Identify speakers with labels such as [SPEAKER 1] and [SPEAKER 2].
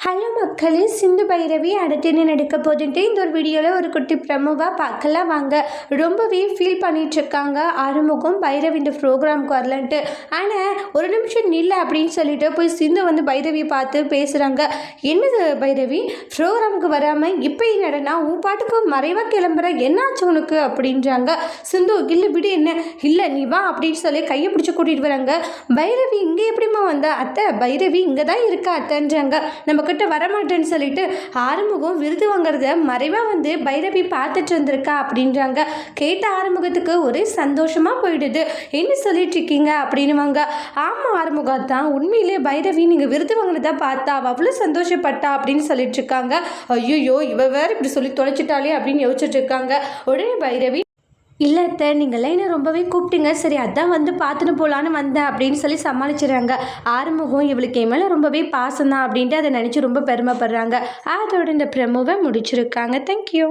[SPEAKER 1] Hello மக்களே, சிந்து பைரவி அடுத்து என்ன நடக்க போதுன்ட்டு இந்த ஒரு வீடியோவில் ஒரு குட்டி ப்ரமோவாக பார்க்கலாம் வாங்க. ரொம்பவே ஃபீல் பண்ணிகிட்ருக்காங்க ஆறுமுகம் பைரவி இந்த ப்ரோக்ராமுக்கு வரலன்ட்டு. ஆனால் ஒரு நிமிஷம் நில்லை அப்படின்னு சொல்லிட்டு போய் சிந்து வந்து பைரவியை பார்த்து பேசுகிறாங்க. என்னது பைரவி, ப்ரோக்ராமுக்கு வராமல் இப்போ என்னடனா உன் பாட்டுக்கு மறைவாக கிளம்புற, என்னாச்சு உனக்கு அப்படின்றாங்க. சிந்து இல்லை விடு, என்ன இல்லை நீ வா அப்படின்னு சொல்லி கையை பிடிச்சி கூட்டிகிட்டு வராங்க. பைரவி இங்கே எப்படிமா வந்தா? அத்தை பைரவி இங்கே தான் இருக்கா அத்தைன்றாங்க. நம்ம கிட்ட வரமாட்டேன்னு சொல்லிட்டு ஆறுமுகம் விருது வாங்குறத மறைவாக வந்து பைரவி பார்த்துட்டு வந்திருக்கா அப்படின்றாங்க. கேட்ட ஆறுமுகத்துக்கு ஒரே சந்தோஷமாக போயிடுது. என்ன சொல்லிட்டு இருக்கீங்க அப்படின்னுவாங்க. ஆமாம் ஆறுமுகம் தான், உண்மையிலே பைரவி நீங்கள் விருது வாங்கினதா பார்த்தா அவ்வளோ சந்தோஷப்பட்டா அப்படின்னு சொல்லிட்டு இருக்காங்க. ஐயோ இவ வேற இப்படி சொல்லி தொலைச்சிட்டாலே அப்படின்னு யோசிச்சுட்டு இருக்காங்க. உடனே பைரவி இல்லை அத்தை நீங்கள்லாம் என்ன ரொம்பவே கூப்பிட்டீங்க, சரி அதான் வந்து பார்த்துட்டு போகலான்னு வந்தேன் அப்படின்னு சொல்லி சமாளிச்சுறாங்க. ஆறுமுகம் இவளுக்கு என் மேலே ரொம்பவே பாசம் தான் அப்படின்ட்டு அதை நினச்சி ரொம்ப பெருமைப்படுறாங்க. அதோட இந்த ப்ரமோவை முடிச்சிருக்காங்க. தேங்க்யூ.